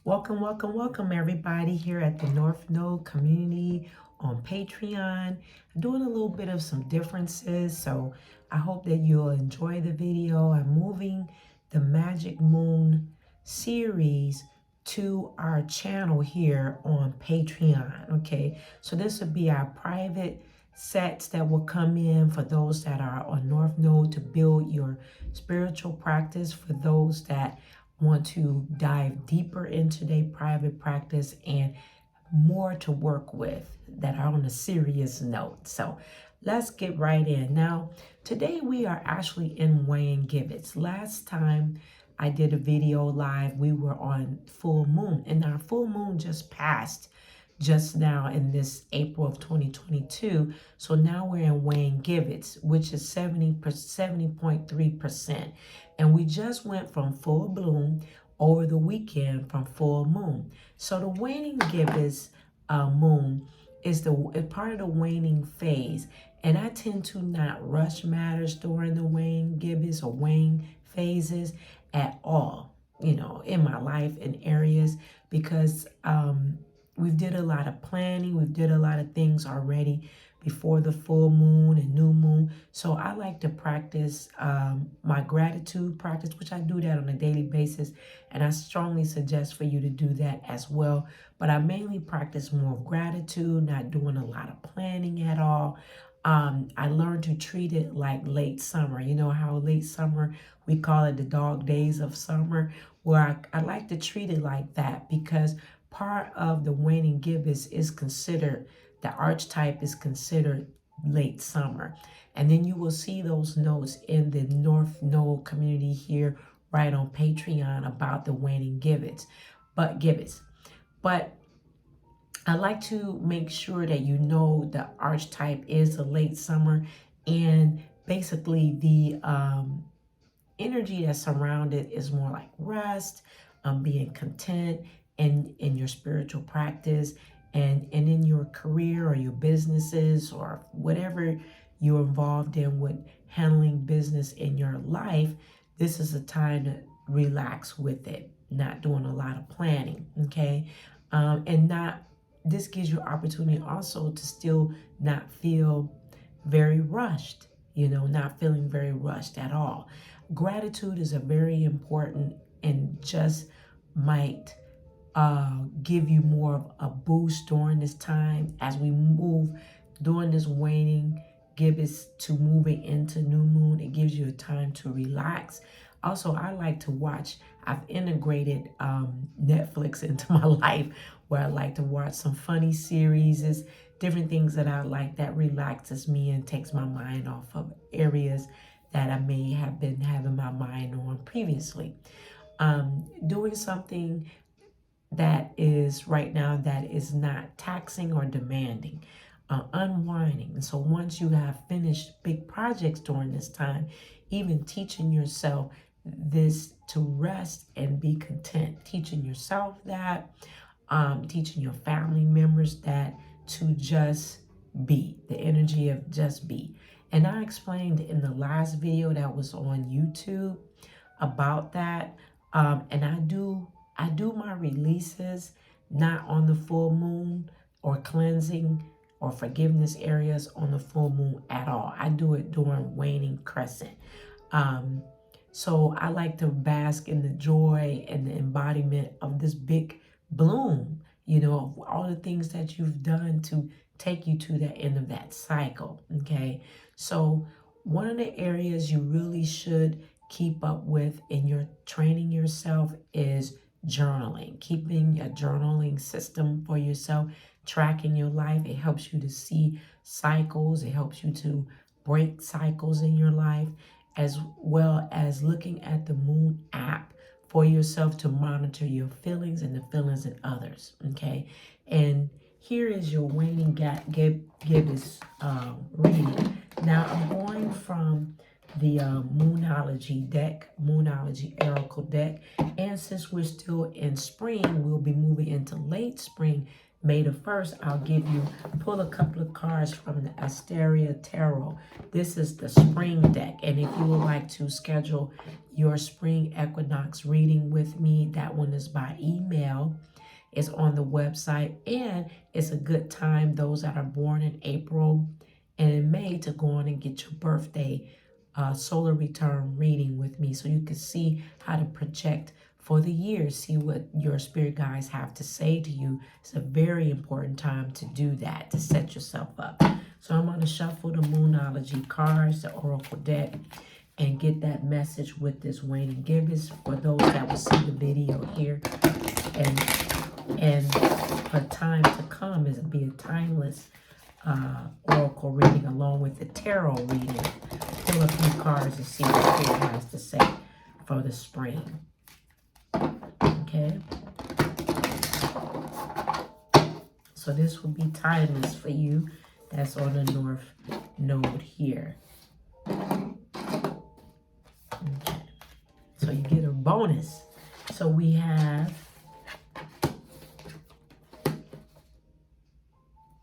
Welcome, welcome, welcome everybody here at the North Node community on Patreon. I'm doing a little bit of some differences, so I hope that you'll enjoy the video. I'm moving the Magic Moon series to our channel here on Patreon, okay? So this will be our private sets that will come in for those that are on North Node to build your spiritual practice, for those that want to dive deeper into their private practice and more to work with that are on a serious note. So let's get right in. Now, today we are actually in Waning, Gibbous. Last time I did a video live, we were on full moon, and our full moon just passed just now in this April of 2022. So now we're in Waning Gibbous, which is 70.3%. And we just went from full bloom over the weekend from full moon. So the waning gibbous moon is part of the waning phase. And I tend to not rush matters during the waning gibbous or waning phases at all, in my life in areas, because we've did a lot of planning. We've did a lot of things already before the full moon and new moon. So I like to practice my gratitude practice, which I do that on a daily basis. And I strongly suggest for you to do that as well. But I mainly practice more of gratitude, not doing a lot of planning at all. I learned to treat it like late summer. You know how late summer, we call it the dog days of summer, where I like to treat it like that, because part of the waning gibbous is considered, the archetype is considered late summer. And then you will see those notes in the North Node community here right on Patreon about the waning gibbous. But I like to make sure that you know the archetype is the late summer, and basically the energy that's surrounded is more like rest, being content in your spiritual practice, and in your career or your businesses or whatever you're involved in with handling business in your life. This is a time to relax with it, not doing a lot of planning, okay? This gives you opportunity also to still not feel very rushed, not feeling very rushed at all. Gratitude is a very important, and just might give you more of a boost during this time as we move during this waning gibbous to moving into new moon. It gives you a time to relax. Also, I like to watch. I've integrated Netflix into my life, where I like to watch some funny series, different things that I like that relaxes me and takes my mind off of areas that I may have been having my mind on previously. Doing something that is right now that is not taxing or demanding, unwinding. And so once you have finished big projects during this time, even teaching yourself this to rest and be content, teaching yourself that, teaching your family members that, to just be, the energy of just be. And I explained in the last video that was on YouTube about that. And I do my releases not on the full moon, or cleansing or forgiveness areas on the full moon at all. I do it during waning crescent. So I like to bask in the joy and the embodiment of this big bloom, of all the things that you've done to take you to the end of that cycle, okay? So one of the areas you really should keep up with in your training yourself is journaling. Keeping a journaling system for yourself, tracking your life. It helps you to see cycles. It helps you to break cycles in your life, as well as looking at the Moon app for yourself to monitor your feelings and the feelings in others, okay? And here is your waning gibbous reading. Now I'm going from the Moonology deck, Moonology Oracle deck. And since we're still in spring, we'll be moving into late spring, May the 1st. I'll pull a couple of cards from the Asteria Tarot. This is the spring deck. And if you would like to schedule your spring equinox reading with me. That one is by email. It's on the website, and it's a good time, those that are born in April and in May, to go on and get your birthday solar return reading with me, so you can see how to project for the year, see what your spirit guides have to say to you. It's a very important time to do that, to set yourself up. So I'm going to shuffle the Moonology cards, the Oracle deck, and get that message with this Waning Gibbous for those that will see the video here. And for time to come, is be a timeless oracle reading along with the tarot reading. Pull a few cards and see what Spirit has to say for the spring. Okay. So this will be timeless for you. That's on the North Node here. Okay. So you get a bonus. So we have,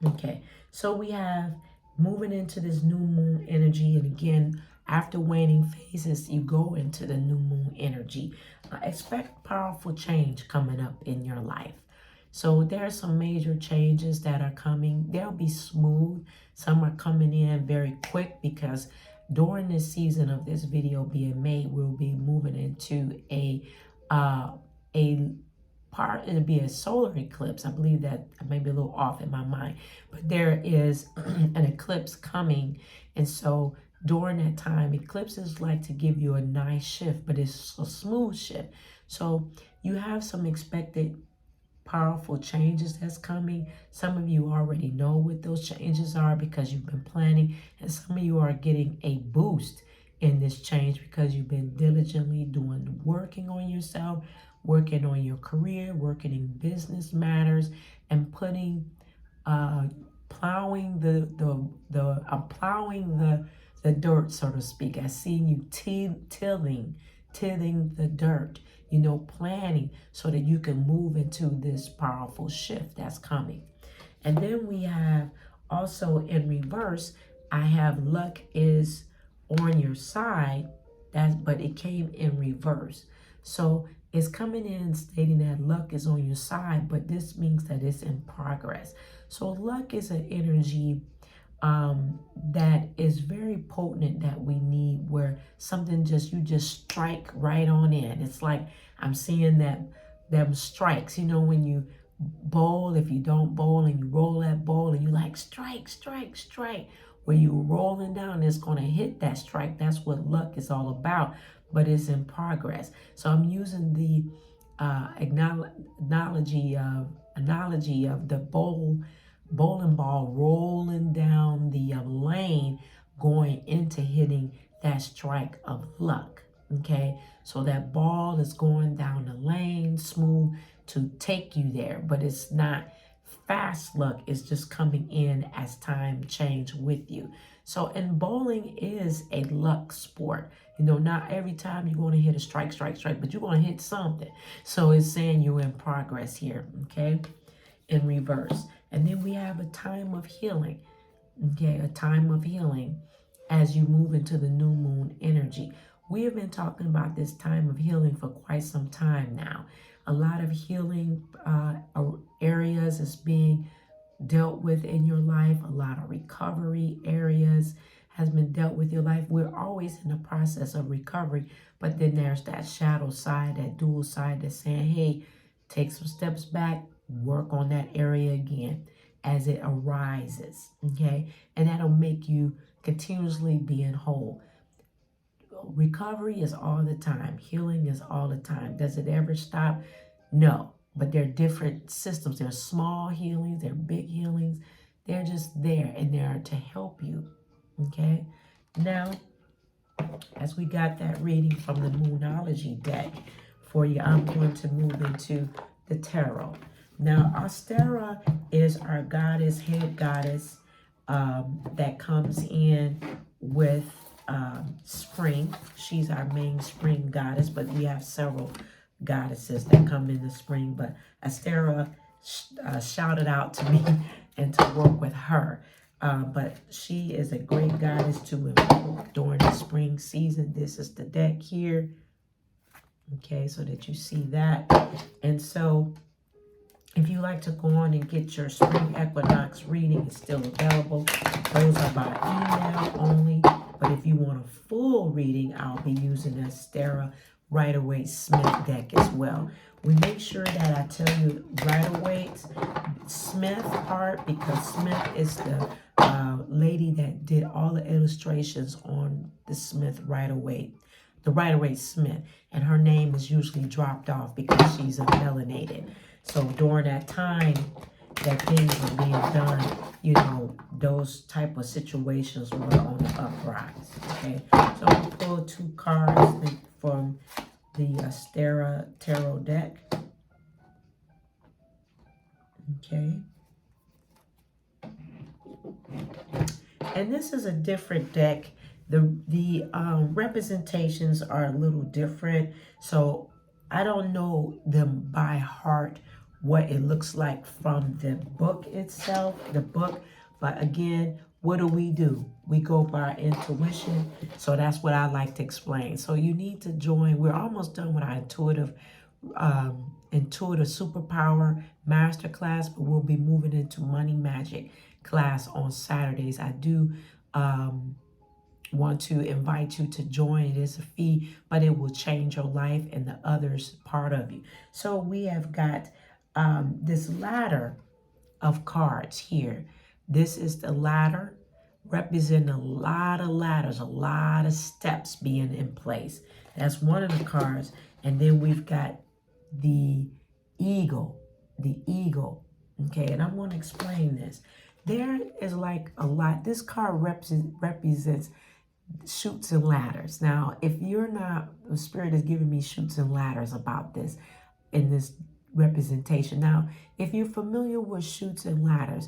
okay, so we have moving into this new moon energy. And again, after waning phases, you go into the new moon energy. Expect powerful change coming up in your life. So there are some major changes that are coming. They'll be smooth. Some are coming in very quick, because during this season of this video being made, we'll be moving into it'll be a solar eclipse. I believe that I may be a little off in my mind, but there is an eclipse coming. And so during that time, eclipses like to give you a nice shift, but it's a smooth shift. So you have some expected powerful changes that's coming. Some of you already know what those changes are because you've been planning, and some of you are getting a boost in this change because you've been diligently working on yourself, working on your career, working in business matters, and putting plowing the dirt, so to speak. I seen you tilling the dirt, planning so that you can move into this powerful shift that's coming. And then we have also in reverse, I have luck is on your side, but it came in reverse. So it's coming in stating that luck is on your side, but this means that it's in progress. So luck is an energy that is very potent, that we need, where something you just strike right on in. It's like I'm seeing them strikes, when you bowl, if you don't bowl and you roll that ball and you like strike, where you're rolling down, it's going to hit that strike. That's what luck is all about, but it's in progress. So I'm using the analogy of the bowling ball rolling down the lane, going into hitting that strike of luck. Okay, so that ball is going down the lane smooth to take you there, but it's not fast luck. It's just coming in as time change with you. So, and bowling is a luck sport. Not every time you're going to hit a strike, but you're going to hit something. So it's saying you're in progress here, okay, in reverse. And then we have a time of healing, okay, a time of healing as you move into the new moon energy. We have been talking about this time of healing for quite some time now. A lot of healing areas is being dealt with in your life. A lot of recovery areas has been dealt with your life. We're always in the process of recovery, but then there's that shadow side, that dual side that's saying, hey, take some steps back, work on that area again as it arises, okay? And that'll make you continuously being whole. Recovery is all the time. Healing is all the time. Does it ever stop? No, but there are different systems. There are small healings, there are big healings. They're just there, and they're to help you, okay? Now, as we got that reading from the Moonology deck for you, I'm going to move into the tarot. Now, Ostara is our goddess, head goddess, that comes in with spring. She's our main spring goddess, but we have several goddesses that come in the spring. But Ostara shouted out to me and to work with her. But she is a great goddess to invoke during the spring season. This is the deck here. Okay, so that you see that. And so if you like to go on and get your spring equinox reading, it's still available. Those are by email only. But if you want a full reading, I'll be using the Astera Rider-Waite-Smith deck as well. We make sure that I tell you Rider-Waite-Smith part, because Smith is the lady that did all the illustrations on the Smith Rider-Waite, the Rider-Waite-Smith. And her name is usually dropped off because she's a melanated. So during that time that things were being done, you know, those type of situations were on the uprise. Okay, so I'm going to pull 2 cards from the Astera Tarot deck. Okay. And this is a different deck. The representations are a little different. So I don't know them by heart, what it looks like from the book itself, but again, what do? We go by intuition. So that's what I like to explain. So you need to join. We're almost done with our intuitive superpower masterclass, but we'll be moving into money magic class on Saturdays. I do want to invite you to join. It is a fee, but it will change your life and the others part of you. So we have got this ladder of cards here. This is the ladder, representing a lot of ladders, a lot of steps being in place. That's one of the cards. And then we've got the eagle, okay? And I'm going to explain this. There is like a lot. This card represents chutes and ladders. Now, if you're not, the Spirit is giving me chutes and ladders about this in this representation. Now, if you're familiar with chutes and ladders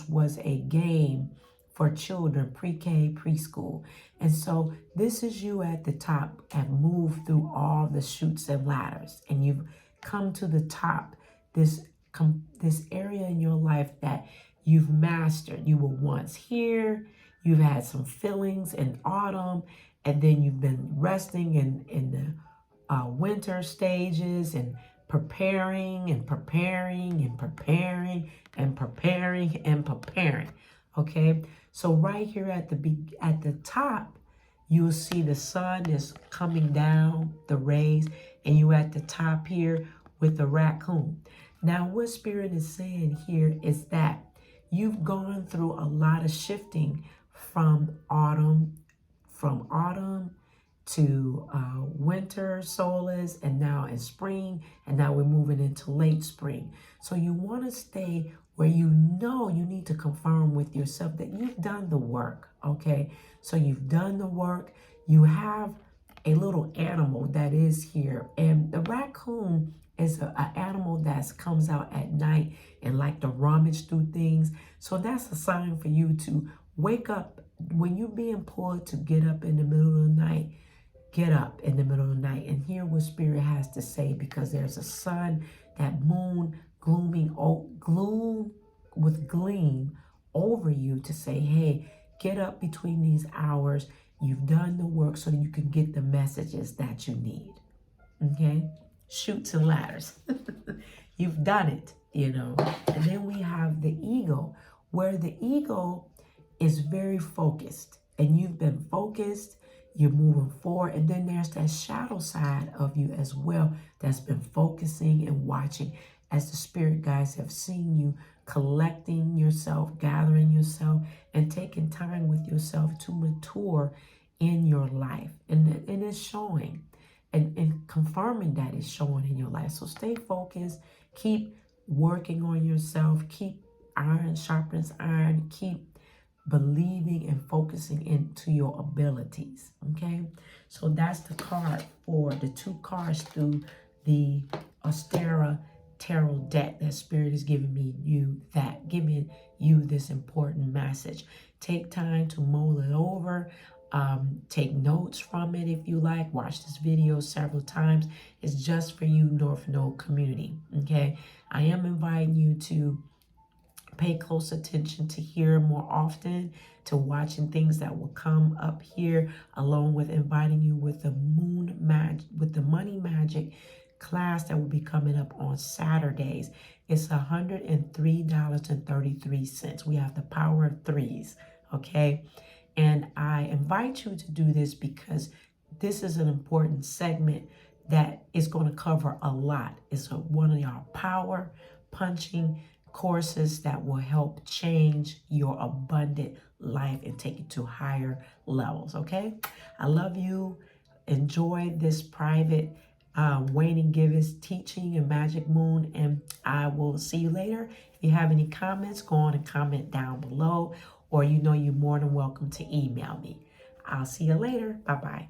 was a game for children, pre-K, preschool. And so this is you at the top, have moved through all the chutes and ladders, and you've come to the top, this area in your life that you've mastered. You were once here, you've had some feelings in autumn, and then you've been resting in the winter stages and preparing and preparing and preparing and preparing and preparing. Okay, so right here at the top, you'll see the sun is coming down, the rays, and you at the top here with the raccoon. Now, what Spirit is saying here is that you've gone through a lot of shifting from autumn to winter solstice, and now in spring, and now we're moving into late spring. So you want to stay where you know you need to confirm with yourself that you've done the work, okay? So you've done the work. You have a little animal that is here, and the raccoon is an animal that comes out at night and like to rummage through things. So that's a sign for you to wake up. When you're being pulled to get up in the middle of the night, get up in the middle of the night and hear what Spirit has to say, because there's a sun, that moon, gloom with gleam over you to say, hey, get up between these hours. You've done the work so that you can get the messages that you need. Okay? Chutes and ladders. You've done it, you know. And then we have the eagle, where the eagle is very focused, and you've been focused, you're moving forward. And then there's that shadow side of you as well that's been focusing and watching, as the Spirit guides have seen you collecting yourself, gathering yourself, and taking time with yourself to mature in your life. And it's showing, and confirming that it's showing in your life. So stay focused, keep working on yourself, keep iron sharpens iron, keep believing and focusing into your abilities. Okay, so that's the card for the 2 cards through the Astera Tarot deck that Spirit is giving you this important message. Take time to mull it over. Take notes from it if you like. Watch this video several times. It's just for you, North Node community. Okay, I am inviting you to pay close attention to hear more often, to watching things that will come up here, along with inviting you with the money magic class that will be coming up on Saturdays. It's $103.33. We have the power of threes, okay? And I invite you to do this because this is an important segment that is going to cover a lot. It's one of our power punching courses that will help change your abundant life and take it to higher levels, okay? I love you. Enjoy this private Waning Gibbous teaching and Magic Moon, and I will see you later. If you have any comments, go on and comment down below, or you're more than welcome to email me. I'll see you later. Bye-bye.